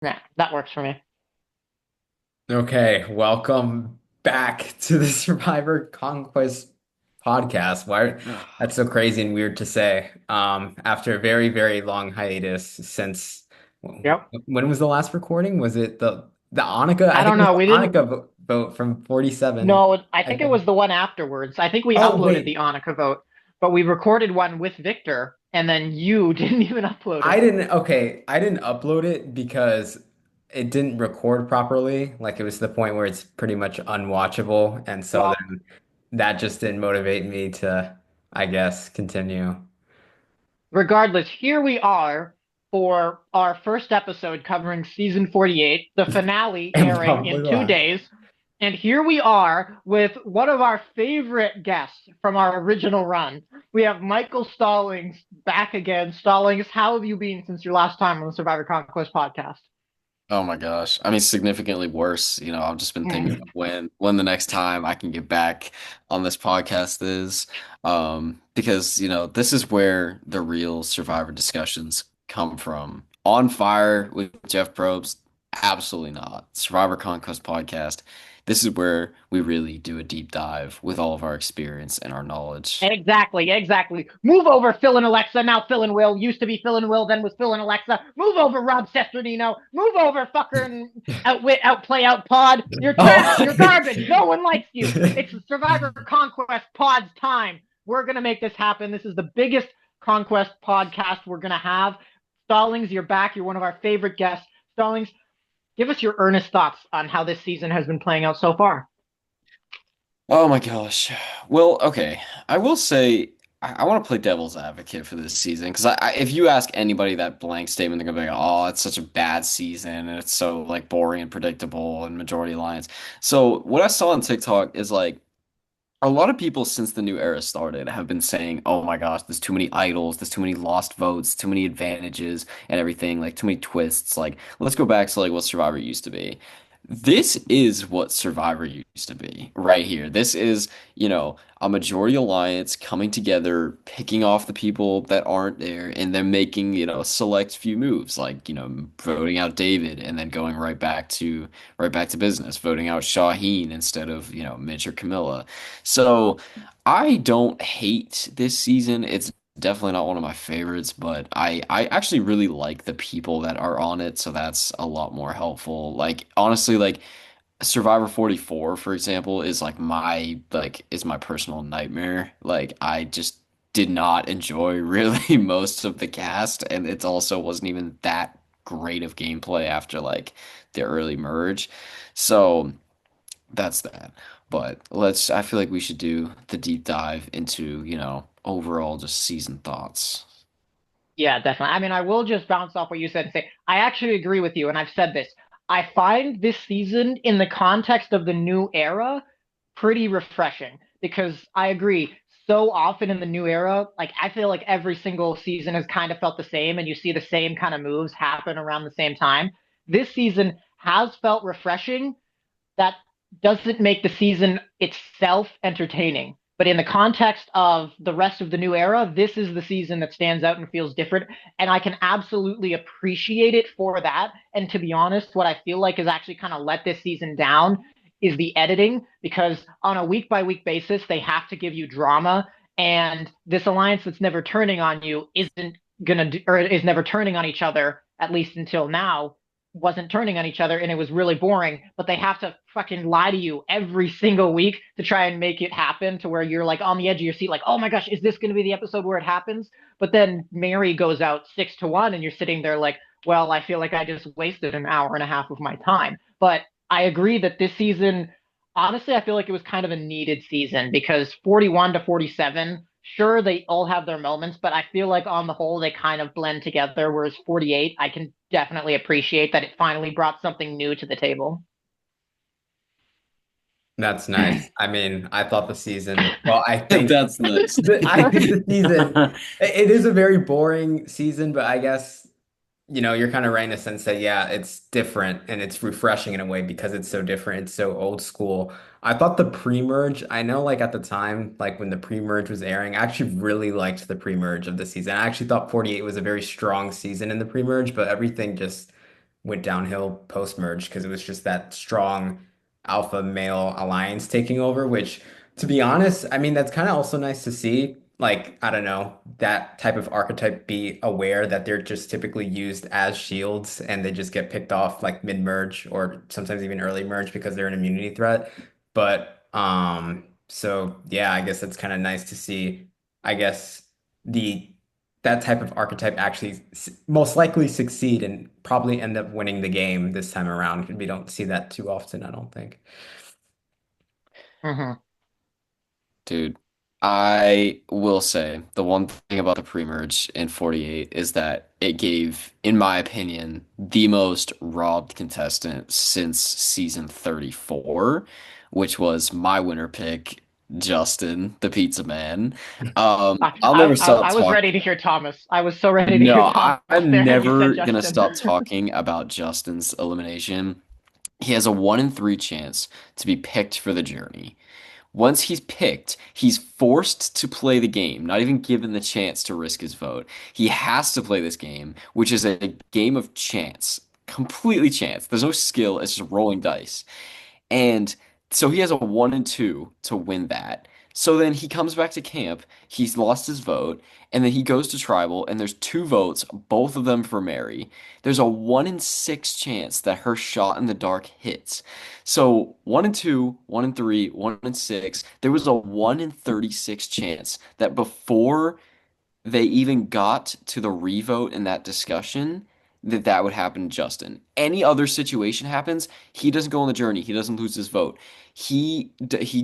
Yeah, that works for me. Okay, welcome back to the Survivor Conquest podcast. Why that's so crazy and weird to say. After a very, very long hiatus since Yep. when was the last recording? Was it the Annika? I I think don't it was know. the We didn't. Annika vote from 47, No, I I think it think. was the one afterwards. I think we Oh, uploaded the wait. Annika vote, but we recorded one with Victor, and then you didn't even upload I it. didn't, okay, I didn't upload it because it didn't record properly. Like it was to the point where it's pretty much unwatchable. And so Well, then that just didn't motivate me to, I guess, continue. regardless, here we are for our first episode covering season 48, the finale And airing probably in two last. days. And here we are with one of our favorite guests from our original run. We have Michael Stallings back again. Stallings, how have you been since your last time on the Survivor Conquest podcast? Oh my gosh. I mean, significantly worse. I've just been thinking of when the next time I can get back on this podcast is. Because, this is where the real Survivor discussions come from. On Fire with Jeff Probst? Absolutely not. Survivor Conquest podcast. This is where we really do a deep dive with all of our experience and our knowledge. Exactly, exactly. Move over, Phil and Alexa. Now Phil and Will. Used to be Phil and Will, then was Phil and Alexa. Move over, Rob Sesternino. Move over, fucker and outwit, outplay, outpod. You're trash. Oh, You're garbage. No one likes you. It's Survivor Conquest Pod's time. We're gonna make this happen. This is the biggest Conquest podcast we're gonna have. Stallings, you're back. You're one of our favorite guests. Stallings, give us your earnest thoughts on how this season has been playing out so far. Oh my gosh. Well, okay. I will say I want to play devil's advocate for this season because if you ask anybody that blank statement, they're gonna be like, "Oh, it's such a bad season and it's so like boring and predictable and majority alliance." So what I saw on TikTok is like a lot of people since the new era started have been saying, "Oh my gosh, there's too many idols, there's too many lost votes, too many advantages and everything, like too many twists. Like let's go back to like what Survivor used to be." This is what Survivor used to be right here. This is, a majority alliance coming together, picking off the people that aren't there, and then making, a select few moves, like, voting out David and then going right back to business, voting out Shaheen instead of, Mitch or Camilla. So I don't hate this season. It's definitely not one of my favorites, but I actually really like the people that are on it, so that's a lot more helpful. Like honestly, like Survivor 44, for example, is my personal nightmare. Like I just did not enjoy really most of the cast, and it also wasn't even that great of gameplay after like the early merge. So that's that. But I feel like we should do the deep dive into, overall just season thoughts. Yeah, definitely. I mean, I will just bounce off what you said and say, I actually agree with you, and I've said this. I find this season, in the context of the new era, pretty refreshing because I agree. So often in the new era, like I feel like every single season has kind of felt the same, and you see the same kind of moves happen around the same time. This season has felt refreshing, that doesn't make the season itself entertaining. But in the context of the rest of the new era, this is the season that stands out and feels different. And I can absolutely appreciate it for that. And to be honest, what I feel like has actually kind of let this season down is the editing, because on a week by week basis, they have to give you drama. And this alliance that's never turning on you isn't gonna do, or is never turning on each other, at least until now, wasn't turning on each other, and it was really boring, but they have to fucking lie to you every single week to try and make it happen to where you're like on the edge of your seat, like, oh my gosh, is this going to be the episode where it happens? But then Mary goes out 6-1, and you're sitting there like, well, I feel like I just wasted an hour and a half of my time. But I agree that this season, honestly, I feel like it was kind of a needed season because 41 to 47, sure, they all have their moments, but I feel like on the whole, they kind of blend together. Whereas 48, I can definitely appreciate that it finally brought something new to the table. That's nice. I mean, I thought the season, well, That's nice. I think the season, it is a very boring season, but I guess you're kind of right in a sense that, yeah, it's different and it's refreshing in a way because it's so different. It's so old school. I thought the pre-merge, I know like at the time, like when the pre-merge was airing, I actually really liked the pre-merge of the season. I actually thought 48 was a very strong season in the pre-merge, but everything just went downhill post-merge because it was just that strong alpha male alliance taking over, which to be honest, I mean, that's kind of also nice to see. Like, I don't know, that type of archetype be aware that they're just typically used as shields and they just get picked off like mid-merge or sometimes even early merge because they're an immunity threat. But so yeah, I guess that's kind of nice to see. I guess the that type of archetype actually most likely succeed and probably end up winning the game this time around. We don't see that too often, I don't think. Hmm. Dude, I will say the one thing about the pre-merge in 48 is that it gave, in my opinion, the most robbed contestant since season 34, which was my winner pick, Justin, the pizza man. I'll never stop I was ready to talking. hear Thomas. I was so ready to No, hear Thomas I'm there, and you said never gonna Justin. stop talking about Justin's elimination. He has a 1 in 3 chance to be picked for the journey. Once he's picked, he's forced to play the game, not even given the chance to risk his vote. He has to play this game, which is a game of chance, completely chance. There's no skill, it's just rolling dice. And so he has a 1 in 2 to win that. So then he comes back to camp, he's lost his vote, and then he goes to tribal, and there's 2 votes, both of them for Mary. There's a 1 in 6 chance that her shot in the dark hits. So 1 in 2, 1 in 3, 1 in 6. There was a 1 in 36 chance that before they even got to the revote in that discussion, that would happen to Justin. Any other situation happens, he doesn't go on the journey. He doesn't lose his vote. He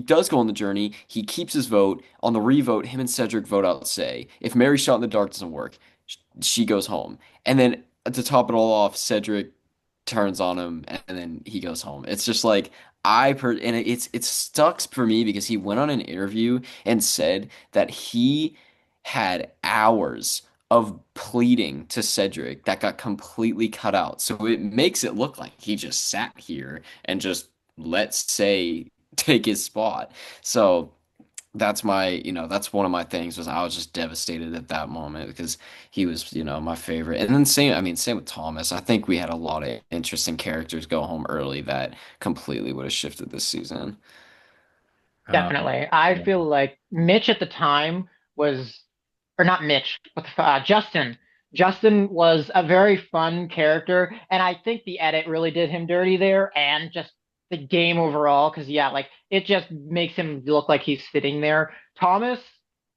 does go on the journey. He keeps his vote. On the revote, him and Cedric vote out say. If Mary shot in the dark doesn't work, she goes home. And then to top it all off, Cedric turns on him and then he goes home. It's just like and it sucks for me because he went on an interview and said that he had hours of pleading to Cedric that got completely cut out. So it makes it look like he just sat here and just let Say take his spot. So that's one of my things was I was just devastated at that moment because he was, my favorite. And then same with Thomas. I think we had a lot of interesting characters go home early that completely would have shifted this season. Uh, Definitely. I yeah. feel like Mitch at the time was, or not Mitch, Justin. Justin was a very fun character, and I think the edit really did him dirty there, and just the game overall, because yeah, like it just makes him look like he's sitting there. Thomas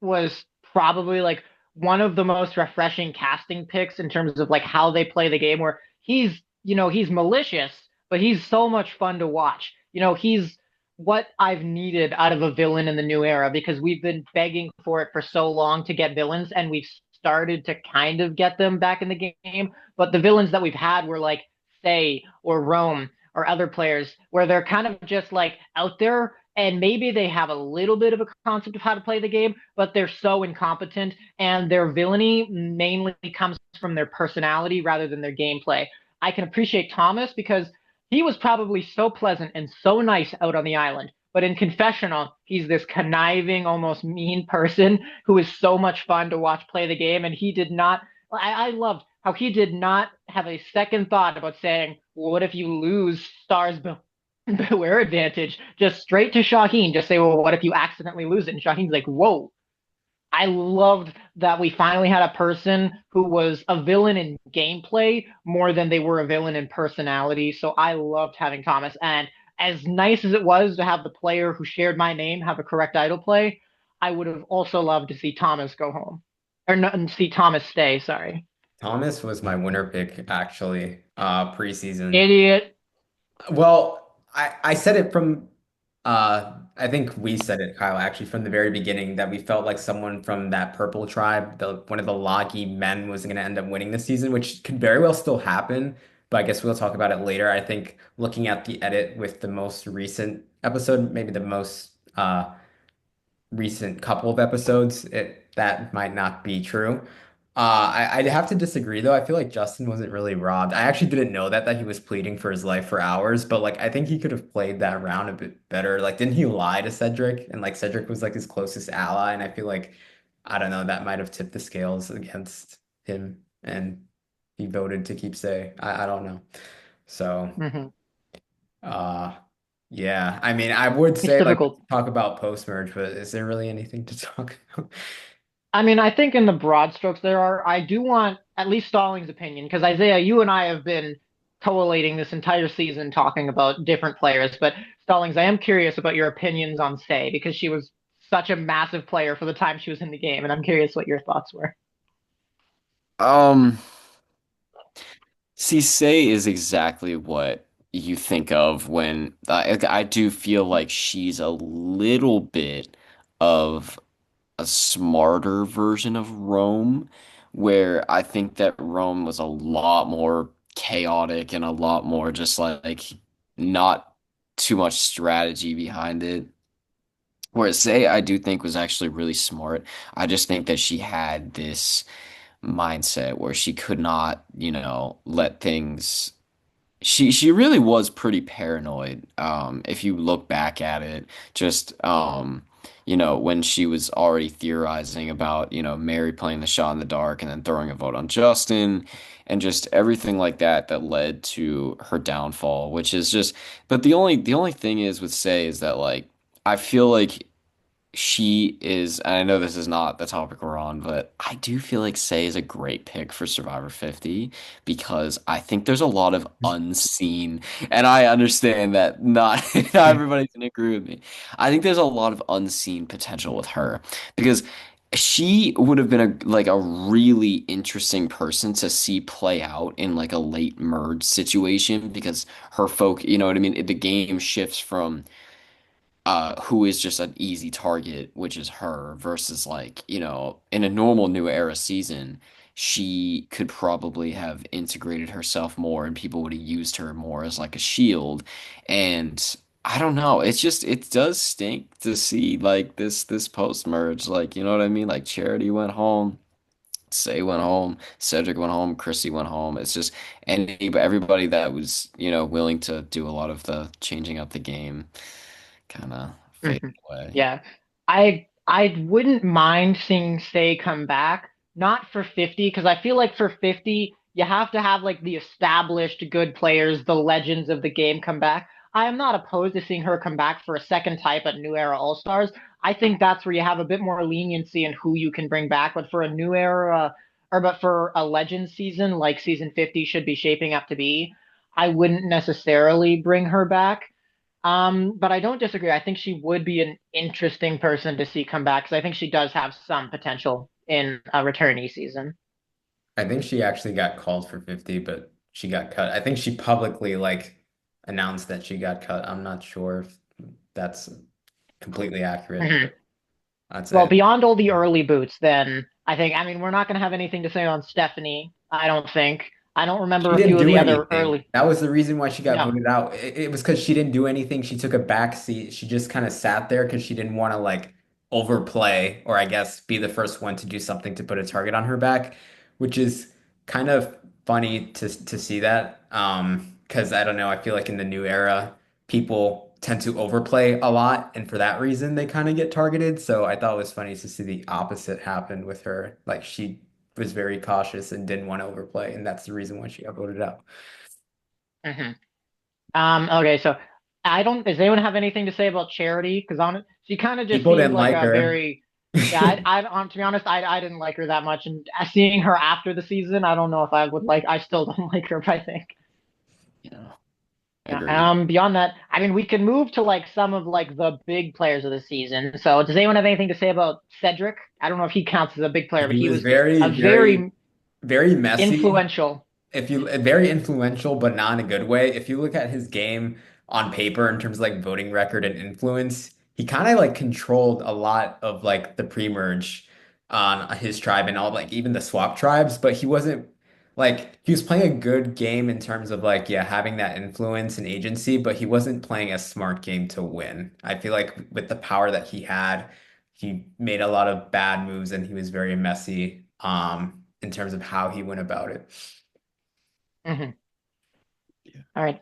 was probably like one of the most refreshing casting picks in terms of like how they play the game, where he's malicious, but he's so much fun to watch. He's what I've needed out of a villain in the new era because we've been begging for it for so long to get villains and we've started to kind of get them back in the game. But the villains that we've had were like Faye or Rome or other players where they're kind of just like out there and maybe they have a little bit of a concept of how to play the game, but they're so incompetent and their villainy mainly comes from their personality rather than their gameplay. I can appreciate Thomas because he was probably so pleasant and so nice out on the island. But in confessional, he's this conniving, almost mean person who is so much fun to watch play the game. And he did not, I loved how he did not have a second thought about saying, well, what if you lose Stars Beware advantage? Just straight to Shaheen. Just say, well, what if you accidentally lose it? And Shaheen's like, whoa, I loved that we finally had a person who was a villain in gameplay more than they were a villain in personality. So I loved having Thomas. And as nice as it was to have the player who shared my name have a correct idol play, I would have also loved to see Thomas go home. Or no, see Thomas stay, sorry. Thomas was my winner pick actually, preseason. Idiot. Well, I said it from I think we said it, Kyle, actually from the very beginning that we felt like someone from that purple tribe, one of the Loggy men was gonna end up winning this season, which could very well still happen, but I guess we'll talk about it later. I think looking at the edit with the most recent episode, maybe the most recent couple of episodes, that might not be true. I'd have to disagree though. I feel like Justin wasn't really robbed. I actually didn't know that he was pleading for his life for hours, but like I think he could have played that round a bit better. Like, didn't he lie to Cedric? And like Cedric was like his closest ally, and I feel like I don't know, that might have tipped the scales against him. And he voted to keep Say. I don't know. So, Hmm. uh, yeah. I mean, I would It's say like difficult. talk about post-merge, but is there really anything to talk about? I mean, I think in the broad strokes there are. I do want at least Stallings' opinion because Isaiah, you and I have been collating this entire season talking about different players. But Stallings, I am curious about your opinions on Say because she was such a massive player for the time she was in the game, and I'm curious what your thoughts were. Um, See, Say is exactly what you think of when I do feel like she's a little bit of a smarter version of Rome, where I think that Rome was a lot more chaotic and a lot more just like not too much strategy behind it. Whereas Say, I do think was actually really smart. I just think that she had this mindset where she could not, let things she really was pretty paranoid. If you look back at it, just when she was already theorizing about, Mary playing the shot in the dark and then throwing a vote on Justin and just everything like that that led to her downfall, which is just but the only thing is with Say is that like I feel like she is, and I know this is not the topic we're on, but I do feel like Say is a great pick for Survivor 50 because I think there's a lot of unseen, and I understand that not, not everybody's gonna agree with me. I think there's a lot of unseen potential with her because she would have been a really interesting person to see play out in like a late merge situation because her folk, you know what I mean? The game shifts from who is just an easy target, which is her, versus like, in a normal new era season, she could probably have integrated herself more and people would have used her more as like a shield. And I don't know, it's just it does stink to see like this post merge, like you know what I mean? Like Charity went home. Say went home, Cedric went home, Chrissy went home. It's just everybody that was, willing to do a lot of the changing up the game kind of faded Mhm. away. Yeah. I wouldn't mind seeing Say come back, not for 50, because I feel like for 50, you have to have like the established good players, the legends of the game come back. I am not opposed to seeing her come back for a second type at New Era All-Stars. I think that's where you have a bit more leniency in who you can bring back. But for a New Era, or but for a Legends season like season 50 should be shaping up to be, I wouldn't necessarily bring her back. But I don't disagree. I think she would be an interesting person to see come back because I think she does have some potential in a returnee season. I think she actually got called for 50, but she got cut. I think she publicly like announced that she got cut. I'm not sure if that's completely accurate, Mhm. but that's Well, it. beyond all the early boots, then I mean, we're not going to have anything to say on Stephanie. I don't think. I don't remember She a didn't few of do the other anything. early. That was the reason why she got No. voted out. It was because she didn't do anything. She took a back seat. She just kind of sat there because she didn't want to like overplay or I guess be the first one to do something to put a target on her back, which is kind of funny to see that. Because I don't know, I feel like in the new era, people tend to overplay a lot, and for that reason, they kind of get targeted. So I thought it was funny to see the opposite happen with her. Like she was very cautious and didn't want to overplay, and that's the reason why she got voted out. Hmm. Okay, so I don't. Does anyone have anything to say about Charity? Because on she kind of just People seemed didn't like like a her. very. Yeah, to be honest, I didn't like her that much, and seeing her after the season, I don't know if I would like. I still don't like her, I think. Yeah, Yeah. agreed. Beyond that, I mean, we can move to like some of like the big players of the season. So, does anyone have anything to say about Cedric? I don't know if he counts as a big player, but He he was was very, a very, very very messy. influential. If you very influential, but not in a good way. If you look at his game on paper in terms of like voting record and influence, he kind of like controlled a lot of like the pre-merge on his tribe and all like even the swap tribes, but he wasn't like he was playing a good game in terms of like yeah, having that influence and agency, but he wasn't playing a smart game to win. I feel like with the power that he had, he made a lot of bad moves and he was very messy in terms of how he went about it. Mhm. Yeah. All right.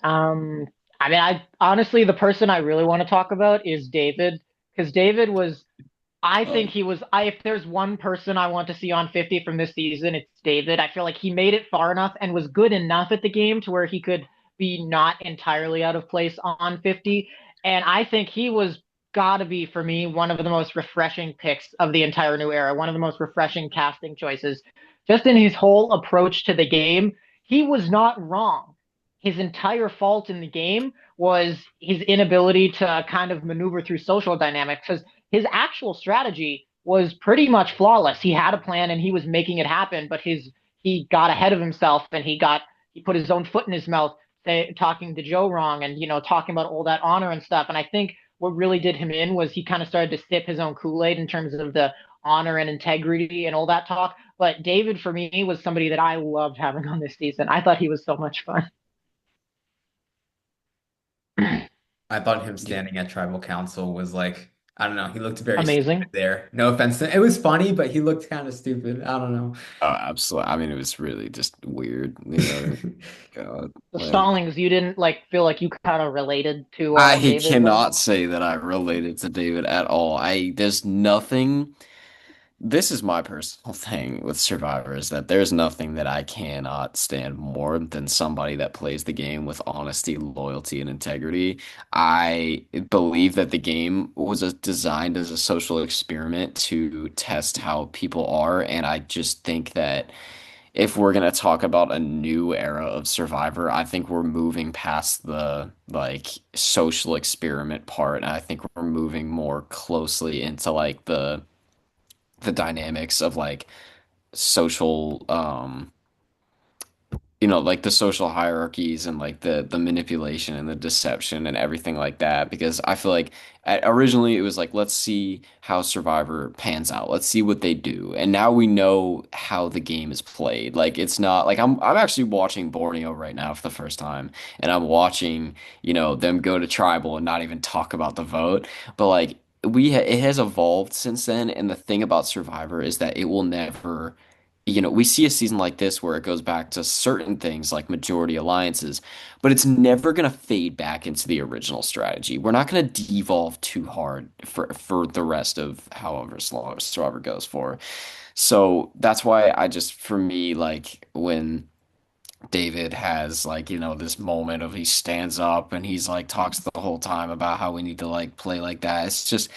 I mean, I honestly, the person I really want to talk about is David, because David was I think Um, he was. If there's one person I want to see on 50 from this season, it's David. I feel like he made it far enough and was good enough at the game to where he could be not entirely out of place on 50. And I think he was gotta be for me one of the most refreshing picks of the entire new era, one of the most refreshing casting choices. Just in his whole approach to the game, he was not wrong. His entire fault in the game was his inability to kind of maneuver through social dynamics. Because his actual strategy was pretty much flawless. He had a plan and he was making it happen, but he got ahead of himself and he put his own foot in his mouth, talking to Joe wrong and talking about all that honor and stuff. And I think what really did him in was he kind of started to sip his own Kool-Aid in terms of the honor and integrity and all that talk. But David for me was somebody that I loved having on this season. I thought he was so much fun. I thought him Yeah. standing at tribal council was like, I don't know, he looked very stupid Amazing. there. No offense it was funny, but he looked kind of stupid. I don't know. oh, absolutely. I mean, it was really just weird, you know what I mean? God, The like Stallings, you didn't feel like you kind of related to I David then? cannot say that I related to David at all. There's nothing. This is my personal thing with Survivor is that there's nothing that I cannot stand more than somebody that plays the game with honesty, loyalty, and integrity. I believe that the game was designed as a social experiment to test how people are, and I just think that if we're gonna talk about a new era of Survivor, I think we're moving past the like social experiment part, and I think we're moving more closely into like the dynamics of like social like the social hierarchies and like the manipulation and the deception and everything like that because I feel like originally it was like let's see how Survivor pans out. Let's see what they do. And now we know how the game is played. Like it's not like I'm actually watching Borneo right now for the first time and I'm watching, them go to tribal and not even talk about the vote. But like it has evolved since then and the thing about Survivor is that it will never we see a season like this where it goes back to certain things like majority alliances, but it's never going to fade back into the original strategy. We're not going to devolve too hard for the rest of however long Survivor goes for. So that's why for me, like when David has like, this moment of he stands up and he's like talks the whole time about how we need to like play like that. It's just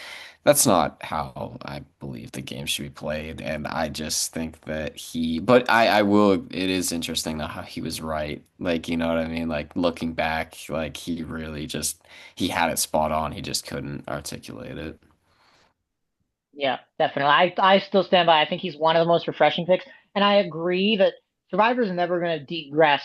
that's not how I believe the game should be played. And I just think that but I will, it is interesting that how he was right. Like, you know what I mean? Like looking back, like he really he had it spot on. He just couldn't articulate it. Yeah, definitely. I still stand by. I think he's one of the most refreshing picks, and I agree that Survivor's never going to degress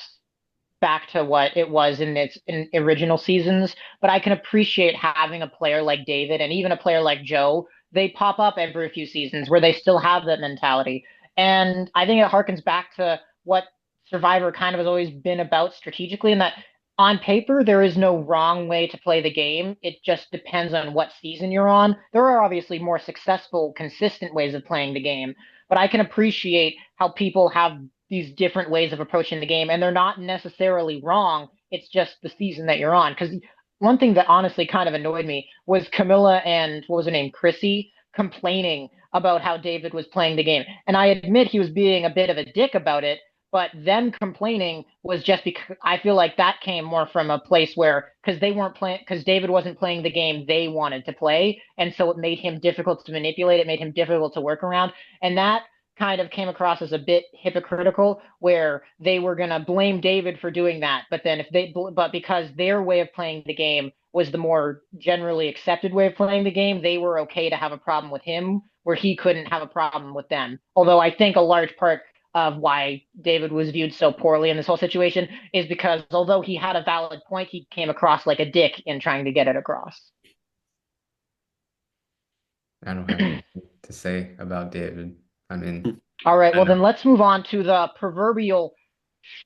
back to what it was in its original seasons. But I can appreciate having a player like David and even a player like Joe. They pop up every few seasons where they still have that mentality, and I think it harkens back to what Survivor kind of has always been about strategically, in that on paper, there is no wrong way to play the game. It just depends on what season you're on. There are obviously more successful, consistent ways of playing the game, but I can appreciate how people have these different ways of approaching the game, and they're not necessarily wrong. It's just the season that you're on. Because one thing that honestly kind of annoyed me was Camilla and what was her name, Chrissy, complaining about how David was playing the game. And I admit he was being a bit of a dick about it, but them complaining was just because I feel like that came more from a place where because they weren't playing because David wasn't playing the game they wanted to play, and so it made him difficult to manipulate. It made him difficult to work around, and that kind of came across as a bit hypocritical, where they were gonna blame David for doing that, but then but because their way of playing the game was the more generally accepted way of playing the game, they were okay to have a problem with him where he couldn't have a problem with them. Although I think a large part of why David was viewed so poorly in this whole situation is because although he had a valid point, he came across like a dick in trying to get it across. I don't have anything to say about David. I mean, All right, I well know. then let's move on to the proverbial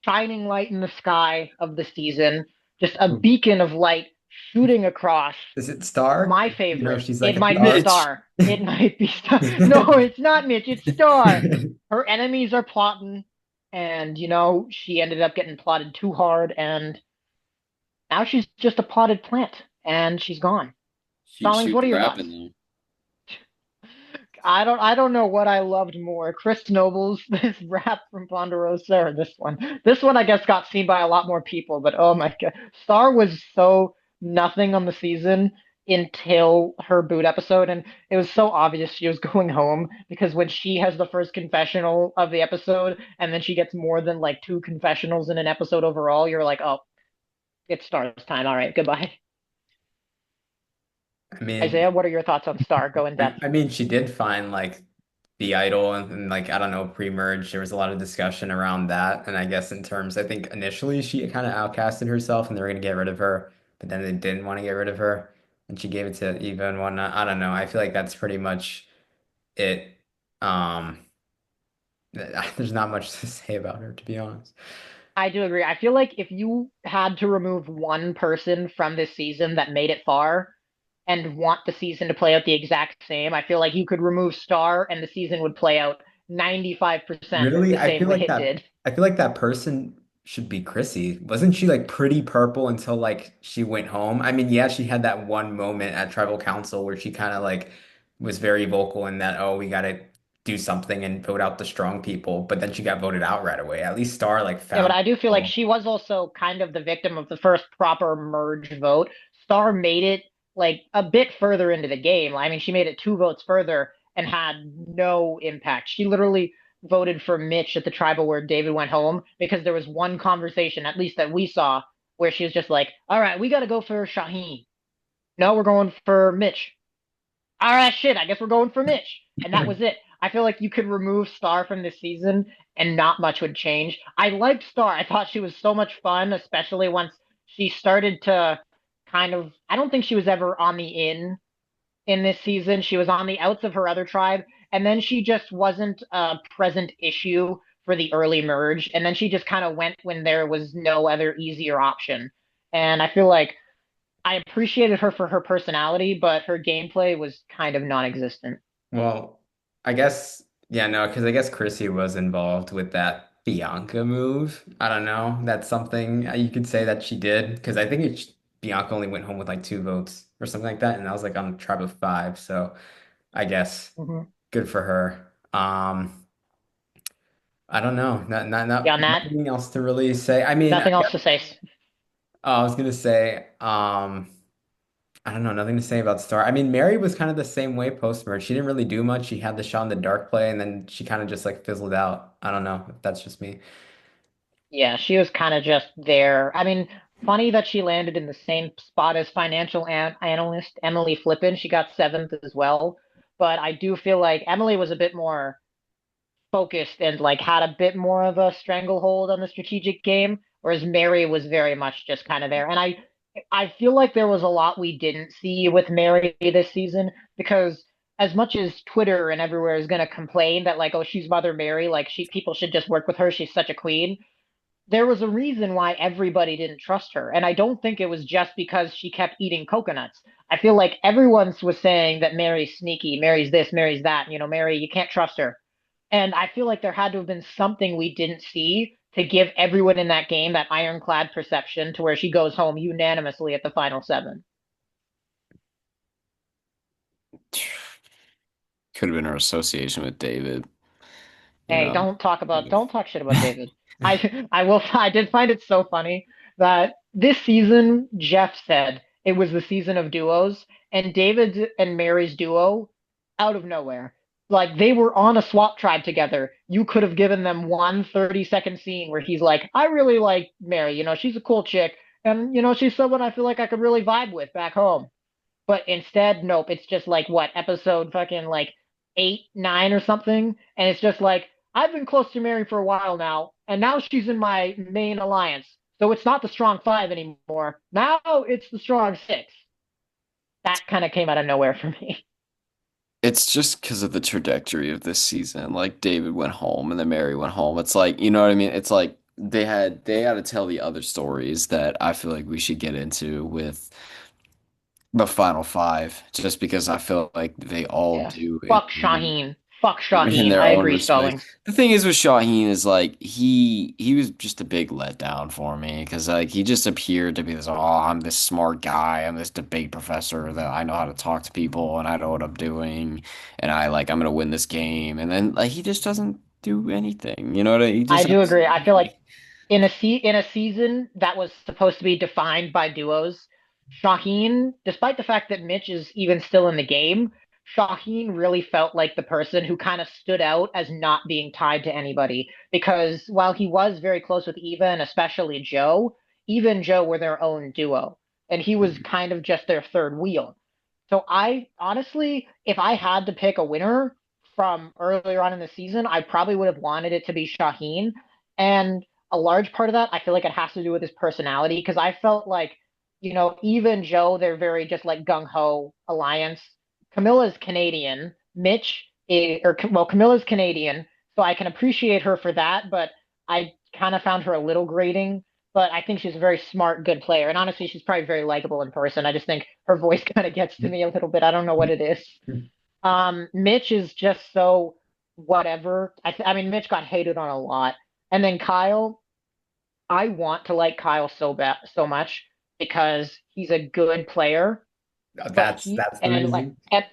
shining light in the sky of the season, just a beacon of light shooting across. Is it Star? My You know, favorite. she's like It a might be star. Mitch. Star. It might be Star. No, it's not Mitch, it's Star. Her enemies are plotting, and she ended up getting plotted too hard, and now she's just a potted plant and she's gone. She Stallings, shoot what are the your rap thoughts? in I don't know what I loved more, Chris Noble's this rap from Ponderosa or this one. This one I guess got seen by a lot more people, but oh my God. Star was so nothing on the season until her boot episode, and it was so obvious she was going home because when she has the first confessional of the episode and then she gets more than like two confessionals in an episode overall, you're like, oh, it's Star's time. All right, goodbye. I mean, Isaiah, what are your thoughts on Star? Go in depth. I mean, she did find like the idol and like I don't know, pre-merge, there was a lot of discussion around that. And I guess in terms, I think initially she kind of outcasted herself and they were gonna get rid of her, but then they didn't want to get rid of her, and she gave it to Eva and whatnot. I don't know. I feel like that's pretty much it. Um, there's not much to say about her, to be honest. I do agree. I feel like if you had to remove one person from this season that made it far and want the season to play out the exact same, I feel like you could remove Star and the season would play out 95% Really, the same way it did. I feel like that person should be Chrissy. Wasn't she like pretty purple until like she went home? I mean, yeah, she had that one moment at tribal council where she kind of like was very vocal in that, oh, we gotta do something and vote out the strong people, but then she got voted out right away. At least Star like Yeah, but found I do feel like home. she was also kind of the victim of the first proper merge vote. Star made it like a bit further into the game. I mean, she made it two votes further and had no impact. She literally voted for Mitch at the tribal where David went home because there was one conversation, at least that we saw, where she was just like, "All right, we got to go for Shaheen. No, we're going for Mitch. All right, shit, I guess we're going for Mitch." And that was it. I feel like you could remove Star from this season and not much would change. I liked Star. I thought she was so much fun, especially once she started to kind of, I don't think she was ever on the in this season. She was on the outs of her other tribe, and then she just wasn't a present issue for the early merge. And then she just kind of went when there was no other easier option. And I feel like I appreciated her for her personality, but her gameplay was kind of non-existent. Well, I guess, yeah, no, because I guess Chrissy was involved with that Bianca move. I don't know. That's something you could say that she did, because I think Bianca only went home with like two votes or something like that, and I was like on a tribe of five. So I guess Hmm. good for her. I don't know. Beyond that, Nothing else to really say. I mean, nothing else to say. I was gonna say, I don't know, nothing to say about Star. I mean, Mary was kind of the same way post-merge. She didn't really do much. She had the shot in the dark play, and then she kind of just like fizzled out. I don't know if that's just me. Yeah, she was kind of just there. I mean, funny that she landed in the same spot as financial analyst Emily Flippin. She got seventh as well. But I do feel like Emily was a bit more focused and like had a bit more of a stranglehold on the strategic game, whereas Mary was very much just kind of there. And I feel like there was a lot we didn't see with Mary this season because as much as Twitter and everywhere is going to complain that like, oh, she's Mother Mary, like she people should just work with her, she's such a queen. There was a reason why everybody didn't trust her. And I don't think it was just because she kept eating coconuts. I feel like everyone was saying that Mary's sneaky, Mary's this, Mary's that, Mary, you can't trust her. And I feel like there had to have been something we didn't see to give everyone in that game that ironclad perception to where she goes home unanimously at the final seven. Could have been her association with David, you Hey, know. don't talk shit about David. I did find it so funny that this season Jeff said it was the season of duos and David and Mary's duo out of nowhere. Like they were on a swap tribe together. You could have given them one 30-second scene where he's like, I really like Mary, she's a cool chick and she's someone I feel like I could really vibe with back home. But instead, nope, it's just like what, episode fucking like 8, 9 or something. And it's just like, I've been close to Mary for a while now, and now she's in my main alliance. So it's not the strong five anymore. Now it's the strong six. That kind of came out of nowhere for me. It's just because of the trajectory of this season. Like David went home and then Mary went home. It's like, you know what I mean? It's like they had to tell the other stories that I feel like we should get into with the final five, just because I feel like they all Yeah. do a Fuck really Shaheen. Fuck in Shaheen. their I own agree, respect. Stallings. The thing is with Shaheen is like he was just a big letdown for me because like he just appeared to be this I'm this smart guy, I'm this debate professor that I know how to talk to people and I know what I'm doing and I'm gonna win this game and then like he just doesn't do anything. You know what he I just do agree. I feel like absolutely in a season that was supposed to be defined by duos, Shaheen, despite the fact that Mitch is even still in the game, Shaheen really felt like the person who kind of stood out as not being tied to anybody. Because while he was very close with Eva and especially Joe, Eva and Joe were their own duo, and he was kind of just their third wheel. So I honestly, if I had to pick a winner from earlier on in the season, I probably would have wanted it to be Shaheen. And a large part of that, I feel like it has to do with his personality because I felt like, Eva and Joe, they're very just like gung ho alliance. Camilla's Canadian. Camilla's Canadian, so I can appreciate her for that, but I kind of found her a little grating. But I think she's a very smart, good player. And honestly, she's probably very likable in person. I just think her voice kind of gets to me a little bit. I don't know what it is. Mitch is just so whatever. I mean, Mitch got hated on a lot. And then Kyle, I want to like Kyle so bad, so much because he's a good player, but he That's the and like reason. and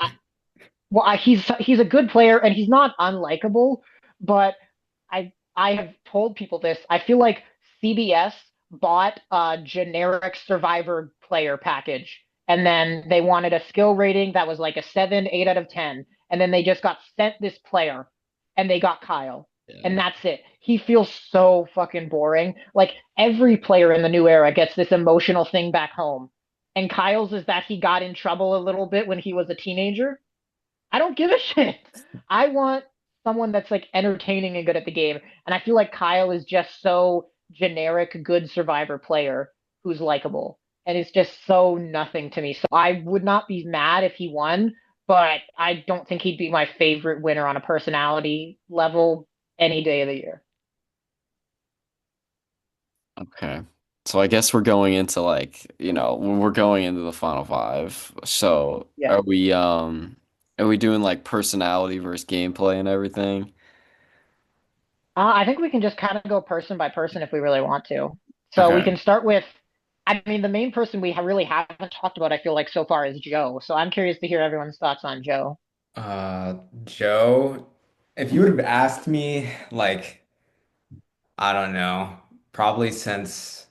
he's a good player and he's not unlikable, but I have told people this. I feel like CBS bought a generic Survivor player package, and then they wanted a skill rating that was like a 7, 8 out of 10, and then they just got sent this player, and they got Kyle, and yeah. that's it. He feels so fucking boring. Like every player in the new era gets this emotional thing back home, and Kyle's is that he got in trouble a little bit when he was a teenager. I don't give a shit. I want someone that's like entertaining and good at the game. And I feel like Kyle is just so generic, good survivor player who's likable. And it's just so nothing to me. So I would not be mad if he won, but I don't think he'd be my favorite winner on a personality level any day of the year. Okay. So I guess we're going into we're going into the final five. So Yeah. are we doing like personality versus gameplay and everything? I think we can just kind of go person by person if we really want to. So we Okay. can start with, I mean, the main person we really haven't talked about, I feel like so far is Joe. So I'm curious to hear everyone's thoughts on Joe. Joe, if you would have asked me, like, I don't know, probably since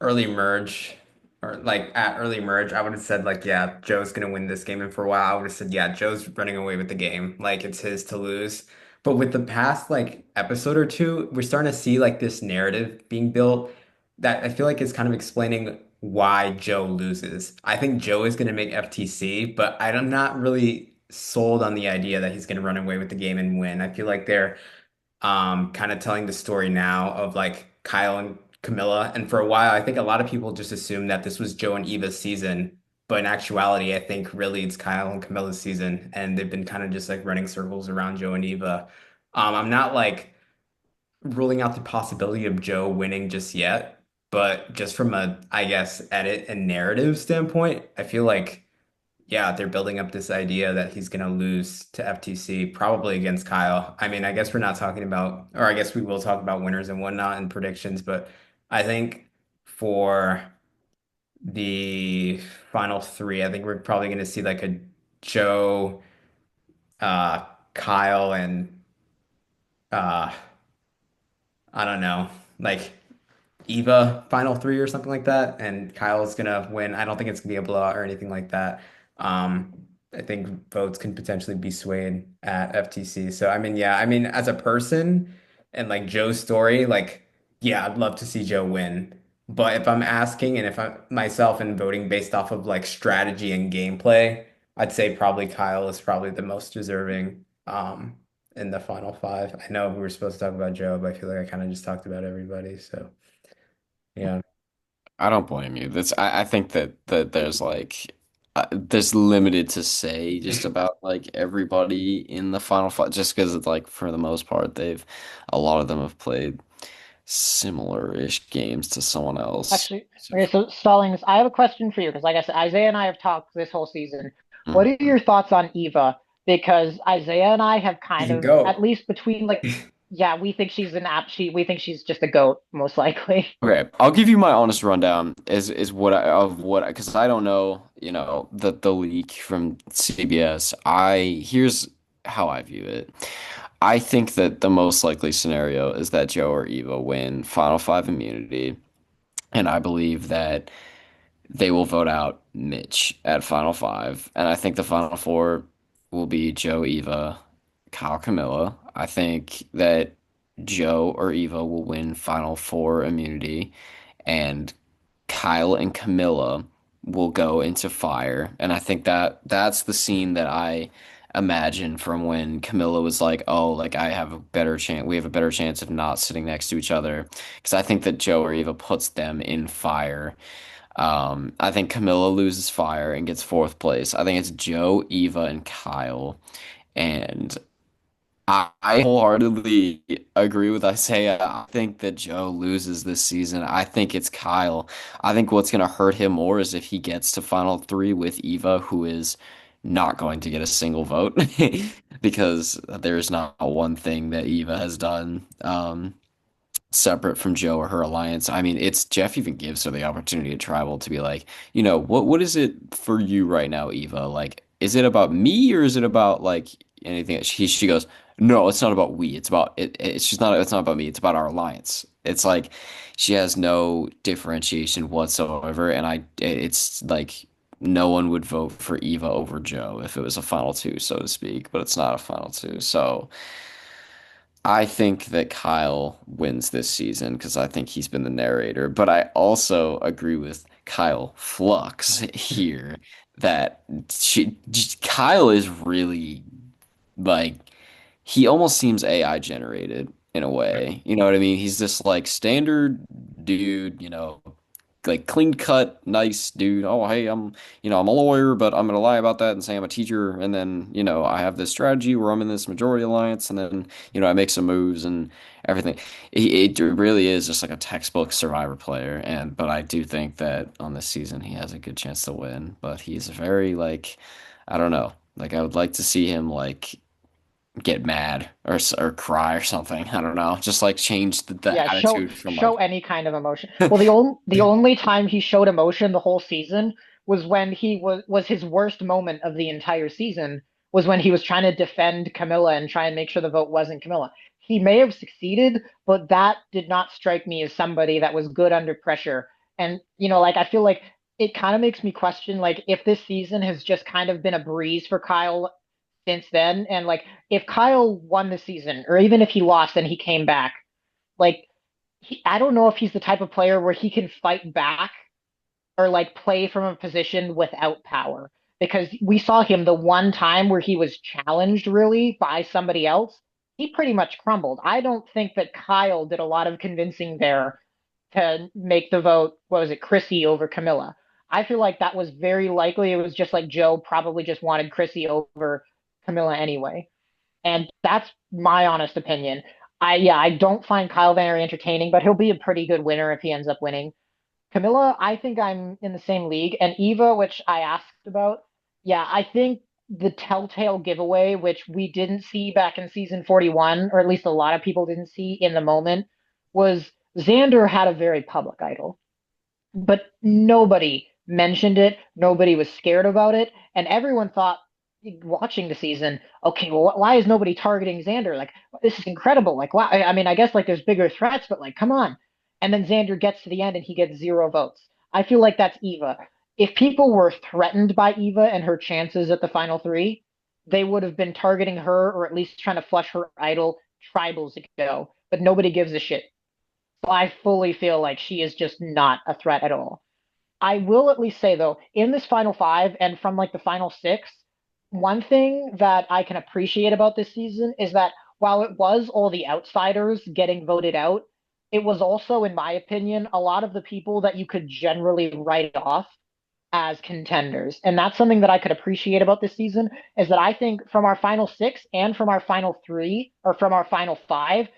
early merge or like at early merge, I would have said like, yeah, Joe's gonna win this game. And for a while, I would have said, yeah, Joe's running away with the game. Like it's his to lose. But with the past like episode or two, we're starting to see like this narrative being built that I feel like is kind of explaining why Joe loses. I think Joe is gonna make FTC, but I'm not really sold on the idea that he's gonna run away with the game and win. I feel like they're kind of telling the story now of like Kyle and Camilla. And for a while, I think a lot of people just assumed that this was Joe and Eva's season. But in actuality, I think really it's Kyle and Camilla's season. And they've been kind of just like running circles around Joe and Eva. I'm not like ruling out the possibility of Joe winning just yet. But just from a, I guess, edit and narrative standpoint, I feel like yeah, they're building up this idea that he's going to lose to FTC, probably against Kyle. I mean, I guess we're not talking about, or I guess we will talk about winners and whatnot and predictions, but I think for the final three, I think we're probably going to see like a Joe, uh, Kyle, and uh, I don't know, like Eva final three or something like that, and Kyle's gonna win. I don't think it's gonna be a blowout or anything like that. I think votes can potentially be swayed at FTC. So I mean, yeah, I mean, as a person and like Joe's story, like, yeah, I'd love to see Joe win. But if I'm asking and if I'm myself and voting based off of like strategy and gameplay, I'd say probably Kyle is probably the most deserving in the final five. I know we were supposed to talk about Joe, but I feel like I kind of just talked about everybody. So. Yeah. I don't blame you. I think that there's there's limited to say just about like everybody in the final five just because it's like for the most part a lot of them have played similar-ish games to someone else. Actually, So, okay, so Stallings, I have a question for you because, like I said, Isaiah and I have talked this whole season. What are Mhm. your thoughts on Eva? because Isaiah and I have He kind can of, at go. least between like, yeah, we think she's an app. We think she's just a goat, most likely. Okay, I'll give you my honest rundown is what I of what because I don't know, the leak from CBS. I Here's how I view it. I think that the most likely scenario is that Joe or Eva win Final Five immunity, and I believe that they will vote out Mitch at Final Five, and I think the Final Four will be Joe, Eva, Kyle, Camilla. I think that Joe or Eva will win Final Four immunity, and Kyle and Camilla will go into fire. And I think that that's the scene that I imagine from when Camilla was like, "Oh, like I have a better chance. We have a better chance of not sitting next to each other." Because I think that Joe or Eva puts them in fire. I think Camilla loses fire and gets fourth place. I think it's Joe, Eva, and Kyle. And I wholeheartedly agree with Isaiah. I think that Joe loses this season. I think it's Kyle. I think what's going to hurt him more is if he gets to final three with Eva, who is not going to get a single vote because there's not one thing that Eva has done. Separate from Joe or her alliance. I mean, it's Jeff even gives her the opportunity to travel to be like, what is it for you right now, Eva? Like, is it about me or is it about like anything? She goes, no, it's not about we. It's about it. It's not about me. It's about our alliance. It's like she has no differentiation whatsoever, and it's like no one would vote for Eva over Joe if it was a final two, so to speak. But it's not a final two, so. I think that Kyle wins this season because I think he's been the narrator, but I also agree with Kyle Flux here that Kyle is really like he almost seems AI generated in a way. You know what I mean? He's just like standard dude, like clean cut, nice dude. Oh, hey, I'm a lawyer, but I'm gonna lie about that and say I'm a teacher. And then, I have this strategy where I'm in this majority alliance, and then, I make some moves and everything. It really is just like a textbook survivor player. But I do think that on this season he has a good chance to win. But he's very like, I don't know. Like I would like to see him like get mad or cry or something. I don't know. Just like change the Yeah, show attitude from show like any kind of emotion. Well, the only time he showed emotion the whole season was when he was his worst moment of the entire season was when he was trying to defend Camilla and try and make sure the vote wasn't Camilla. He may have succeeded, but that did not strike me as somebody that was good under pressure. And like I feel like it kind of makes me question like if this season has just kind of been a breeze for Kyle since then, and like if Kyle won the season, or even if he lost and he came back like I don't know if he's the type of player where he can fight back or like play from a position without power. Because we saw him the one time where he was challenged really by somebody else, he pretty much crumbled. I don't think that Kyle did a lot of convincing there to make the vote. What was it, Chrissy over Camilla? I feel like that was very likely. It was just like Joe probably just wanted Chrissy over Camilla anyway. And that's my honest opinion. I don't find Kyle very entertaining, but he'll be a pretty good winner if he ends up winning. Camilla, I think I'm in the same league. And Eva, which I asked about, yeah, I think the telltale giveaway, which we didn't see back in season 41, or at least a lot of people didn't see in the moment, was Xander had a very public idol, but nobody mentioned it. Nobody was scared about it, and everyone thought watching the season, okay, well, why is nobody targeting Xander? Like, this is incredible. Like, wow. I mean, I guess like there's bigger threats, but like, come on. And then Xander gets to the end and he gets 0 votes. I feel like that's Eva. If people were threatened by Eva and her chances at the final three, they would have been targeting her or at least trying to flush her idol tribals ago. But nobody gives a shit. So I fully feel like she is just not a threat at all. I will at least say though, in this final five and from like the final six, one thing that I can appreciate about this season is that while it was all the outsiders getting voted out, it was also, in my opinion, a lot of the people that you could generally write off as contenders. And that's something that I could appreciate about this season is that I think from our final six and from our final three or from our final five,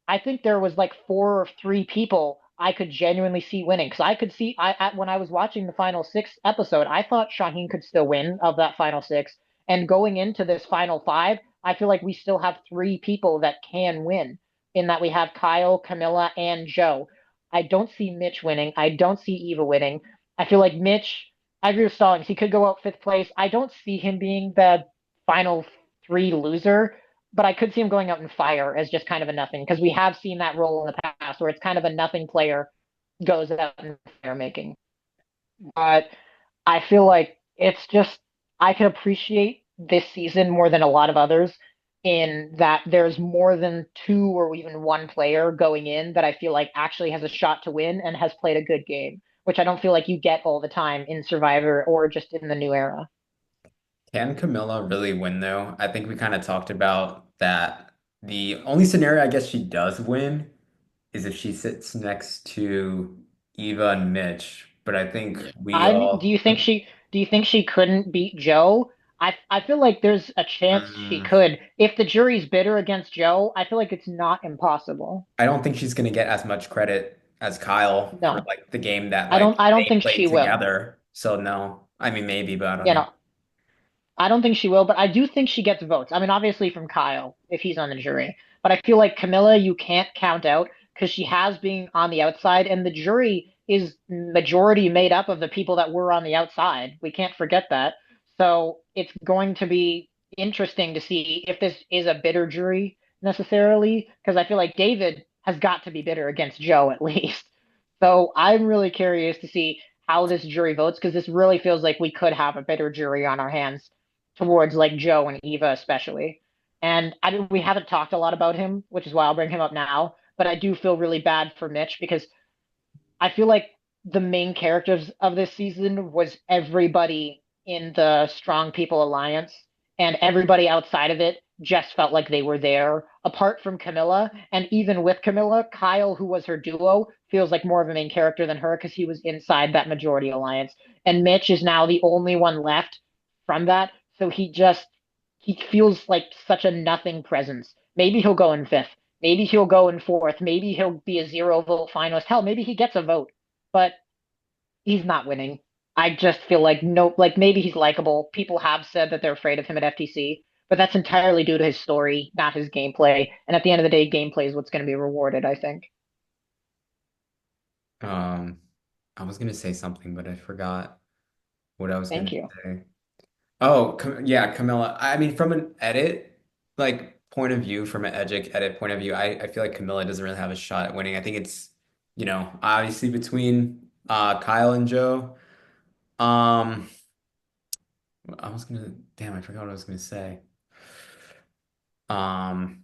I think there was like 4 or 3 people I could genuinely see winning because I could see when I was watching the final six episode, I thought Shaheen could still win of that final six, And going into this final five, I feel like we still have three people that can win in that we have Kyle, Camilla, and Joe. I don't see Mitch winning. I don't see Eva winning. I feel like Mitch, I agree with Stallings. He could go out fifth place. I don't see him being the final three loser, but I could see him going out in fire as just kind of a nothing because we have seen that role in the past where it's kind of a nothing player goes out in fire making. But I feel like it's just I can appreciate this season more than a lot of others in that there's more than two or even one player going in that I feel like actually has a shot to win and has played a good game, which I don't feel like you get all the time in Survivor or just in the new era. Can Camilla really win though? I think we kind of talked about that. The only scenario I guess she does win is if she sits next to Eva and Mitch. But I think Yeah. we I do all you think she couldn't beat Joe? I feel like there's a chance she um, could. If the jury's bitter against Joe, I feel like it's not impossible. I don't think she's gonna get as much credit as Kyle for No. like the game that I don't like I don't they think played she will. together. So no. I mean maybe, but I don't You know. know, I don't think she will, but I do think she gets votes. I mean, obviously from Kyle if he's on the jury, but I feel like Camilla you can't count out because she has been on the outside, and the jury is majority made up of the people that were on the outside. We can't forget that. So it's going to be interesting to see if this is a bitter jury necessarily, because I feel like David has got to be bitter against Joe at least. So I'm really curious to see how this jury votes because this really feels like we could have a bitter jury on our hands towards like Joe and Eva especially. And I mean, we haven't talked a lot about him, which is why I'll bring him up now. But I do feel really bad for Mitch because I feel like the main characters of this season was everybody in the Strong People Alliance, and everybody outside of it just felt like they were there. Apart from Camilla, and even with Camilla, Kyle, who was her duo, feels like more of a main character than her because he was inside that majority alliance. And Mitch is now the only one left from that, so he feels like such a nothing presence. Maybe he'll go in fifth. Maybe he'll go in fourth. Maybe he'll be a zero vote finalist. Hell, maybe he gets a vote, but he's not winning. I just feel like no, like maybe he's likable. People have said that they're afraid of him at FTC, but that's entirely due to his story, not his gameplay. And at the end of the day, gameplay is what's going to be rewarded, I think. Um I was gonna say something, but I forgot what I was Thank gonna you. say. Oh, yeah, Camilla. I mean, from an edit like point of view, from an edit point of view, I feel like Camilla doesn't really have a shot at winning. I think it's, obviously between Kyle and Joe. Um, I was gonna, damn, I forgot what I was gonna say. Um,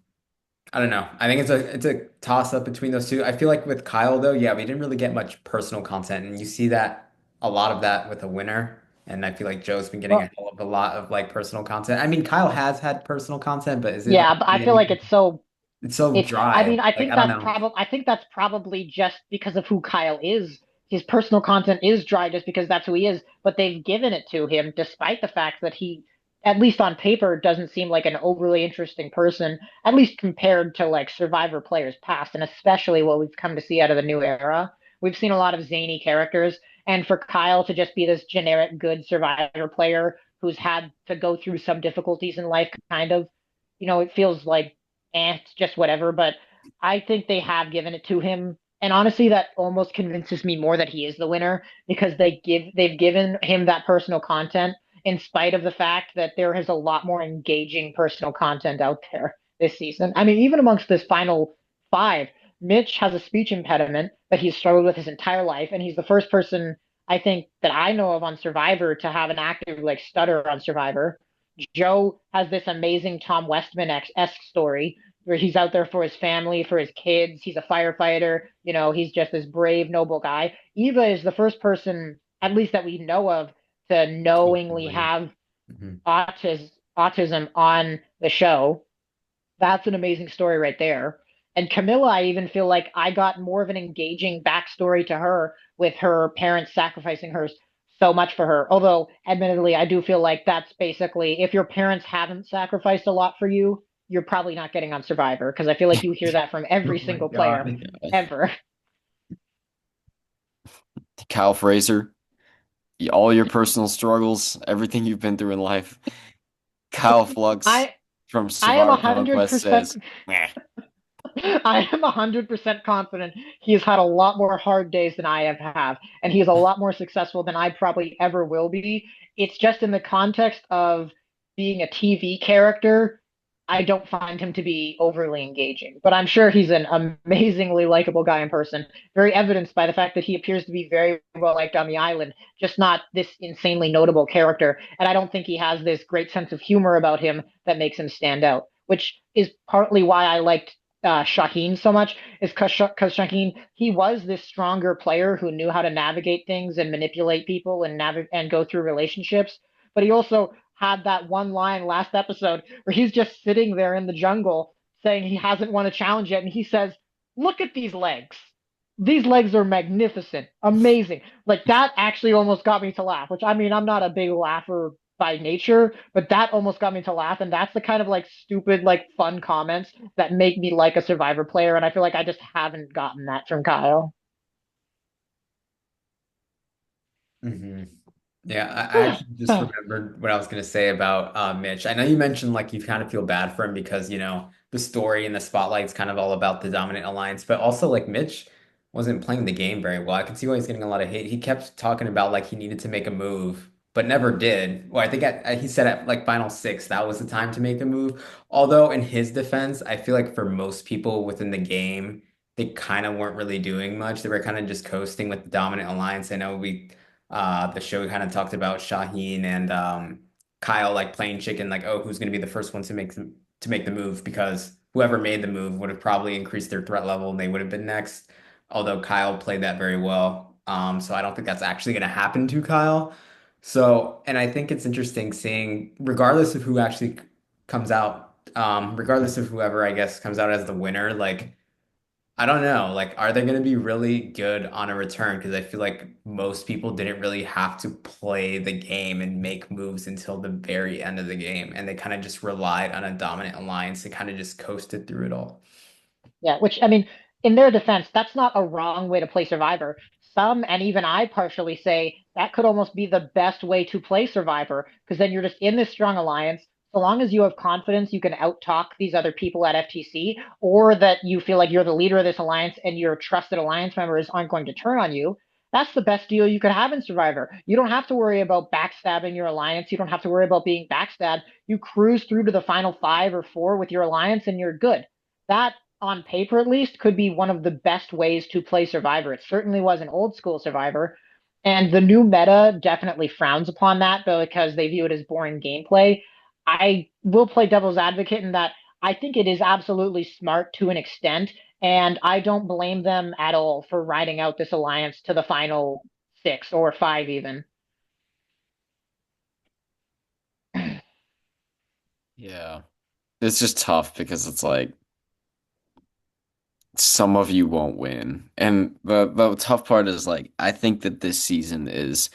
I don't know. I think it's a toss up between those two. I feel like with Kyle though, yeah, we didn't really get much personal content, and you see that a lot of that with a winner. And I feel like Joe's been getting a Well, hell of a lot of like personal content. I mean, Kyle has had personal content, but is it yeah, but I really feel like anything? it's so It's so it's I dry. mean, Like I don't know. I think that's probably just because of who Kyle is. His personal content is dry just because that's who he is, but they've given it to him despite the fact that he, at least on paper, doesn't seem like an overly interesting person, at least compared to like Survivor players past, and especially what we've come to see out of the new era. We've seen a lot of zany characters, and for Kyle to just be this generic good Survivor player who's had to go through some difficulties in life, kind of, it feels like it's just whatever. But I think they have given it to him. And honestly, that almost convinces me more that he is the winner because they've given him that personal content in spite of the fact that there is a lot more engaging personal content out there this season. I mean, even amongst this final five, Mitch has a speech impediment that he's struggled with his entire life, and he's the first person I think that I know of on Survivor to have an active like stutter on Survivor. Joe has this amazing Tom Westman-esque story where he's out there for his family, for his kids. He's a firefighter. He's just this brave, noble guy. Eva is the first person, at least that we know of, to knowingly Really. have Mhm. autism on the show. That's an amazing story right there. And Camilla, I even feel like I got more of an engaging backstory to her with her parents sacrificing her so much for her. Although, admittedly, I do feel like that's basically if your parents haven't sacrificed a lot for you, you're probably not getting on Survivor because I feel like you hear that from Oh every my single player God. ever. Kyle Fraser, all your personal struggles, everything you've been through in life. Kyle Flux I from I am Survivor Conquest 100%. says, meh. I am 100% confident he's had a lot more hard days than I have, and he's a lot more successful than I probably ever will be. It's just in the context of being a TV character, I don't find him to be overly engaging. But I'm sure he's an amazingly likable guy in person, very evidenced by the fact that he appears to be very well liked on the island, just not this insanely notable character. And I don't think he has this great sense of humor about him that makes him stand out, which is partly why I liked Shaheen so much is because Shaheen he was this stronger player who knew how to navigate things and manipulate people and and go through relationships. But he also had that one line last episode where he's just sitting there in the jungle saying he hasn't won a challenge yet, and he says, "Look at these legs. These legs are magnificent, amazing." Like that actually almost got me to laugh. Which I mean, I'm not a big laugher by nature, but that almost got me to laugh. And that's the kind of like stupid, like fun comments that make me like a Survivor player. And I feel like I just haven't gotten that from Kyle. Hmm. Yeah, I actually just remembered what I was going to say about Mitch. I know you mentioned like you kind of feel bad for him because, the story and the spotlight's kind of all about the dominant alliance, but also like Mitch wasn't playing the game very well. I can see why he's getting a lot of hate. He kept talking about like he needed to make a move, but never did. Well, I think he said at like final six, that was the time to make a move. Although in his defense, I feel like for most people within the game, they kind of weren't really doing much. They were kind of just coasting with the dominant alliance. I know the show kind of talked about Shaheen and Kyle like playing chicken, like, oh, who's going to be the first one to make the move? Because whoever made the move would have probably increased their threat level and they would have been next. Although Kyle played that very well, so I don't think that's actually going to happen to Kyle. So, and I think it's interesting seeing, regardless of who actually comes out, regardless of whoever I guess comes out as the winner, like I don't know. Like, are they going to be really good on a return? Because I feel like most people didn't really have to play the game and make moves until the very end of the game. And they kind of just relied on a dominant alliance and kind of just coasted through it all. Yeah, which I mean, in their defense, that's not a wrong way to play Survivor. Some, and even I partially say that could almost be the best way to play Survivor, because then you're just in this strong alliance. So long as you have confidence, you can outtalk these other people at FTC, or that you feel like you're the leader of this alliance and your trusted alliance members aren't going to turn on you. That's the best deal you could have in Survivor. You don't have to worry about backstabbing your alliance. You don't have to worry about being backstabbed. You cruise through to the final five or four with your alliance and you're good. That on paper at least, could be one of the best ways to play Survivor. It certainly was an old school Survivor. And the new meta definitely frowns upon that because they view it as boring gameplay. I will play devil's advocate in that I think it is absolutely smart to an extent, and I don't blame them at all for riding out this alliance to the final six or five even. Yeah. It's just tough because it's like some of you won't win. And the tough part is like I think that this season is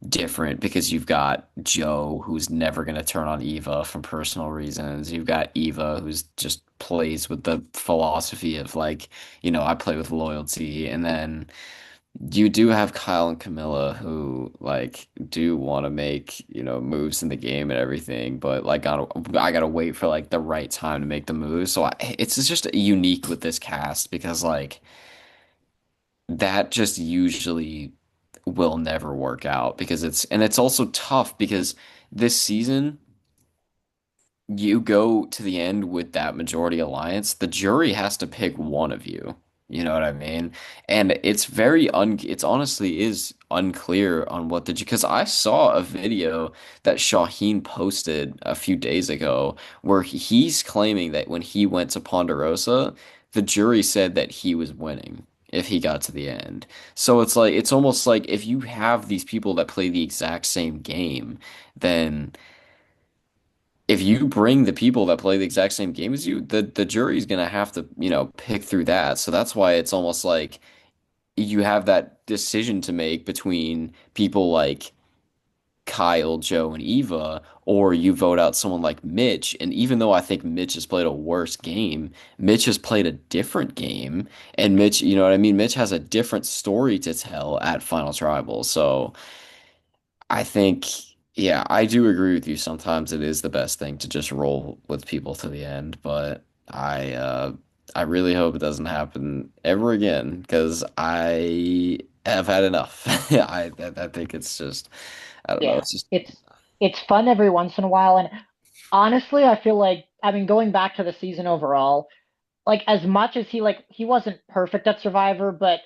different because you've got Joe who's never going to turn on Eva for personal reasons. You've got Eva who's just plays with the philosophy of like, I play with loyalty. And then you do have Kyle and Camilla who like do want to make, moves in the game and everything, but like I gotta wait for like the right time to make the move. So it's just unique with this cast because like that just usually will never work out because it's also tough because this season you go to the end with that majority alliance, the jury has to pick one of you. You know what I mean? And it's honestly is unclear on what the because I saw a video that Shaheen posted a few days ago where he's claiming that when he went to Ponderosa, the jury said that he was winning if he got to the end. So it's like it's almost like if you have these people that play the exact same game, then if you bring the people that play the exact same game as you, the jury's gonna have to, pick through that. So that's why it's almost like you have that decision to make between people like Kyle, Joe, and Eva, or you vote out someone like Mitch. And even though I think Mitch has played a worse game, Mitch has played a different game. And Mitch, you know what I mean? Mitch has a different story to tell at Final Tribal. So I think Yeah, I do agree with you. Sometimes it is the best thing to just roll with people to the end, but I really hope it doesn't happen ever again because I have had enough. I think it's just I don't know. Yeah, It's just it's fun every once in a while, and honestly, I feel like I mean going back to the season overall, like as much as he wasn't perfect at Survivor, but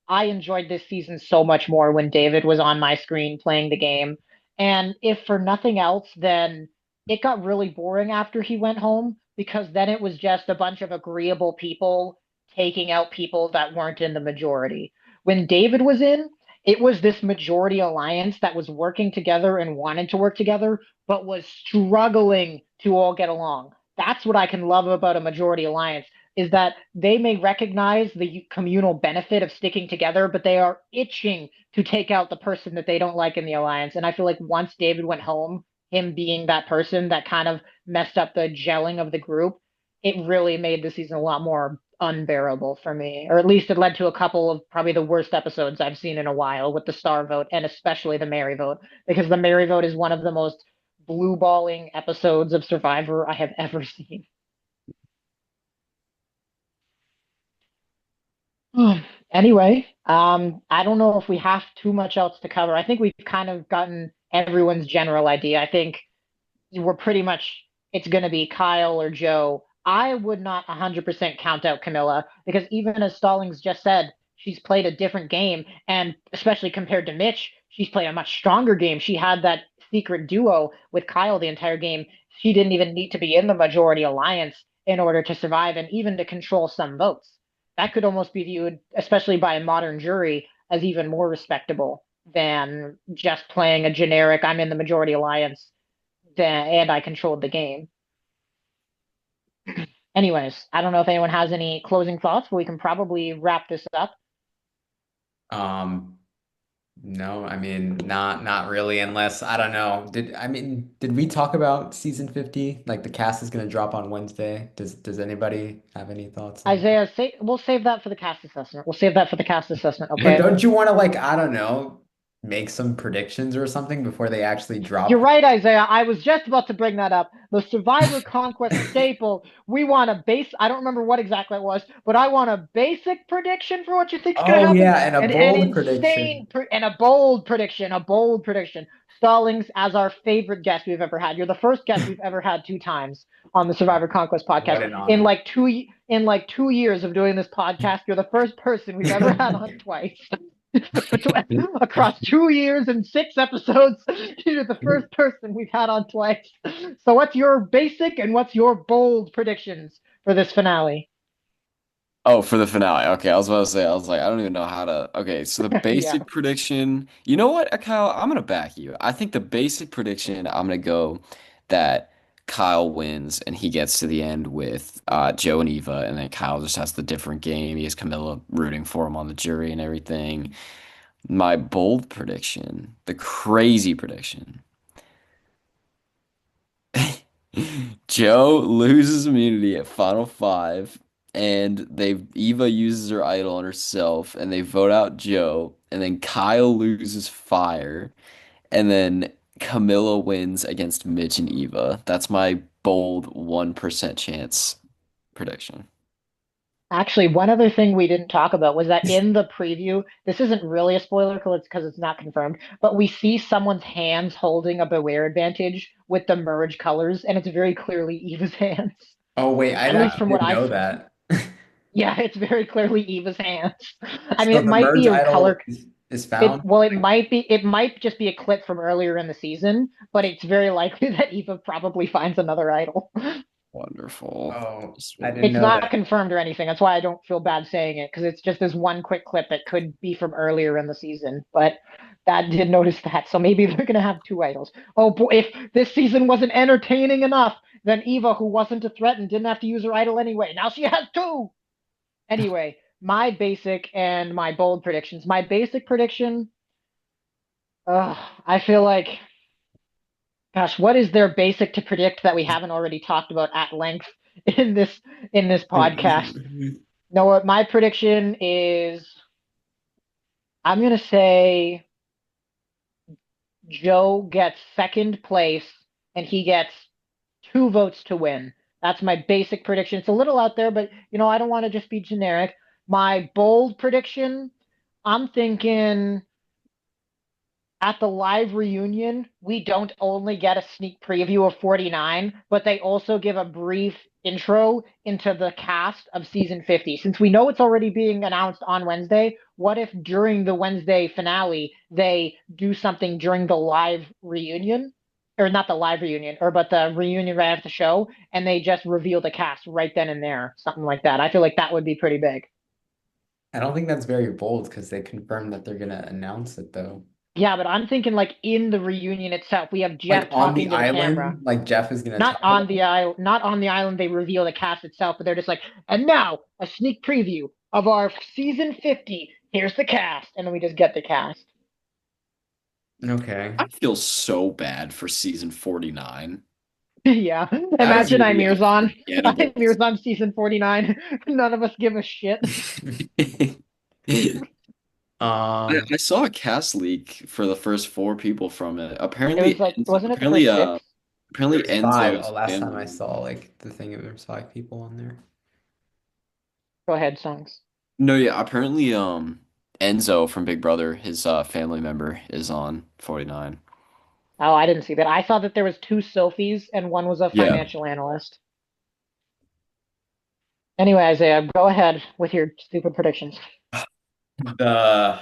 I enjoyed this season so much more when David was on my screen playing the game. And if for nothing else, then it got really boring after he went home because then it was just a bunch of agreeable people taking out people that weren't in the majority. When David was in, it was this majority alliance that was working together and wanted to work together, but was struggling to all get along. That's what I can love about a majority alliance is that they may recognize the communal benefit of sticking together, but they are itching to take out the person that they don't like in the alliance. And I feel like once David went home, him being that person that kind of messed up the gelling of the group, it really made the season a lot more unbearable for me. Or at least it led to a couple of probably the worst episodes I've seen in a while with the star vote and especially the Mary vote, because the Mary vote is one of the most blue balling episodes of Survivor I have ever seen. Anyway, I don't know if we have too much else to cover. I think we've kind of gotten everyone's general idea. I think we're pretty much it's going to be Kyle or Joe. I would not 100% count out Camilla because even as Stallings just said, she's played a different game, and especially compared to Mitch, she's played a much stronger game. She had that secret duo with Kyle the entire game. She didn't even need to be in the majority alliance in order to survive and even to control some votes. That could almost be viewed, especially by a modern jury, as even more respectable than just playing a generic I'm in the majority alliance and I controlled the game. Anyways, I don't know if anyone has any closing thoughts, but we can probably wrap this up. Um, no, I mean not really unless I don't know. Did we talk about season 50? Like the cast is gonna drop on Wednesday. Does anybody have any thoughts on Isaiah, we'll save that for the cast assessment. We'll save that for the cast assessment, that? okay? Don't you want to like, I don't know, make some predictions or something before they actually You're drop? right, Isaiah. I was just about to bring that up. The Survivor Conquest staple. We want a base. I don't remember what exactly it was, but I want a basic prediction for what you think is going to Oh happen, yeah, and a and an bold prediction. insane and a bold prediction. A bold prediction. Stallings as our favorite guest we've ever had. You're the first guest we've ever had two times on the Survivor Conquest podcast What an in honor. like two years of doing this podcast. You're the first person we've ever had on twice. Across 2 years and 6 episodes, you're the first person we've had on twice. So, what's your basic and what's your bold predictions for this finale? Oh, for the finale. Okay, I was about to say, I was like, I don't even know how to. Okay, so the Yeah. basic prediction, you know what, Kyle? I'm gonna back you. I think the basic prediction, I'm gonna go that Kyle wins and he gets to the end with Joe and Eva, and then Kyle just has the different game. He has Camilla rooting for him on the jury and everything. My bold prediction, the crazy prediction. Joe loses immunity at Final Five, and Eva uses her idol on herself, and they vote out Joe, and then Kyle loses fire, and then Camilla wins against Mitch and Eva. That's my bold 1% chance prediction. Actually, one other thing we didn't talk about was that in the preview, this isn't really a spoiler because it's not confirmed, but we see someone's hands holding a Beware advantage with the merge colors, and it's very clearly Eva's hands. Oh wait, At least I from what didn't I know that. yeah, it's very clearly Eva's hands. I mean, So it the might merge be a idol color. is found. It might just be a clip from earlier in the season, but it's very likely that Eva probably finds another idol. Wonderful. Oh, Just I didn't It's know not that. confirmed or anything. That's why I don't feel bad saying it, because it's just this one quick clip that could be from earlier in the season. But that did notice that. So maybe they're gonna have two idols. Oh boy, if this season wasn't entertaining enough, then Eva, who wasn't a threat and didn't have to use her idol anyway, now she has two. Anyway, my basic and my bold predictions. My basic prediction, I feel like, gosh, what is there basic to predict that we haven't already talked about at length in this podcast? No, what my prediction is, I'm gonna say Joe gets second place and he gets 2 votes to win. That's my basic prediction. It's a little out there, but I don't want to just be generic. My bold prediction, I'm thinking at the live reunion, we don't only get a sneak preview of 49, but they also give a brief intro into the cast of season 50. Since we know it's already being announced on Wednesday, what if during the Wednesday finale they do something during the live reunion? Or not the live reunion, but the reunion right after the show, and they just reveal the cast right then and there, something like that. I feel like that would be pretty big. I don't think that's very bold because they confirmed that they're gonna announce it though. Yeah, but I'm thinking like in the reunion itself, we have Like Jeff on the talking to the camera. island, like Jeff is gonna Not talk on about the island, not on the island they reveal the cast itself, but they're just like, and now a sneak preview of our season 50. Here's the cast, and then we just get the cast. it. Okay. I feel so bad for season 49. Yeah. That is Imagine gonna be Imir's on. unforgettable. Imir's on season 49. None of us give a shit. Um, I saw a cast leak for the first four people from it. It was like, wasn't it the first six? Apparently there's five. Enzo's Oh, last time I family. saw like the thing, there was 5 people on there. Go ahead, songs. No, yeah, apparently Enzo from Big Brother, his family member is on 49. Oh, I didn't see that. I saw that there was 2 Sophies and one was a Yeah. financial analyst. Anyway, Isaiah, go ahead with your stupid predictions. The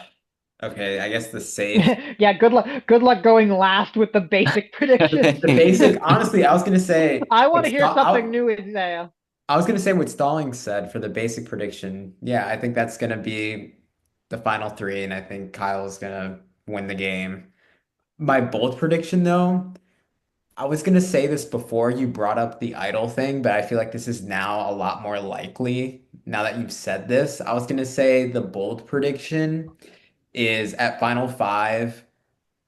okay, I guess the safe. Yeah, good luck. Good luck going last with the basic predictions. The basic, honestly, I was gonna say I want what to hear something Sta- new, Isaiah. I was gonna say what Stallings said for the basic prediction. Yeah, I think that's gonna be the final three, and I think Kyle's gonna win the game. My bold prediction, though, I was gonna say this before you brought up the idol thing, but I feel like this is now a lot more likely now that you've said this. I was gonna say the bold prediction is at Final Five,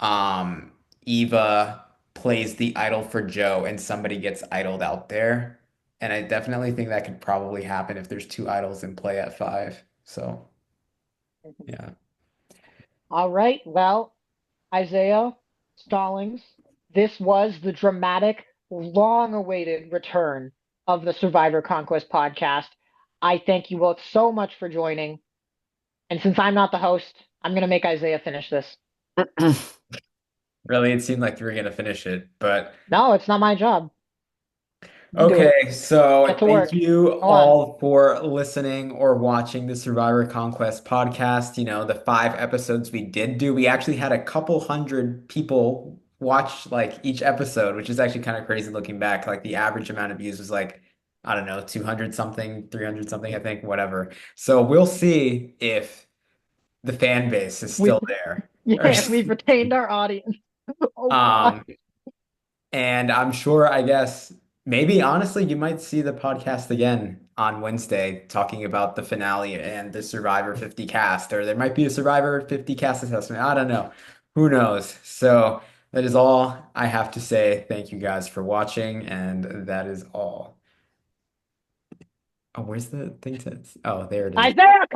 um, Eva plays the idol for Joe and somebody gets idled out there. And I definitely think that could probably happen if there's two idols in play at five. So, yeah. All right. Well, Isaiah Stallings, this was the dramatic, long-awaited return of the Survivor Conquest podcast. I thank you both so much for joining. And since I'm not the host, I'm going to make Isaiah finish this. Really, it seemed like we were gonna finish it, but No, it's not my job. You do it. okay, so Get to thank work. you Go on. all for listening or watching the Survivor Conquest podcast. The 5 episodes we did do, we actually had a couple hundred people watch like each episode, which is actually kind of crazy looking back. Like the average amount of views was like, I don't know, 200 something, 300 something, I think, whatever. So we'll see if the fan base is We, still there. yeah, we've retained our audience. Oh God. Um, And I'm sure, I guess, maybe honestly, you might see the podcast again on Wednesday talking about the finale and the Survivor 50 cast, or there might be a Survivor 50 cast assessment. I don't know. Who knows? So that is all I have to say. Thank you guys for watching, and that is all. Oh, where's the thing to? Oh, there it is. Isaiah,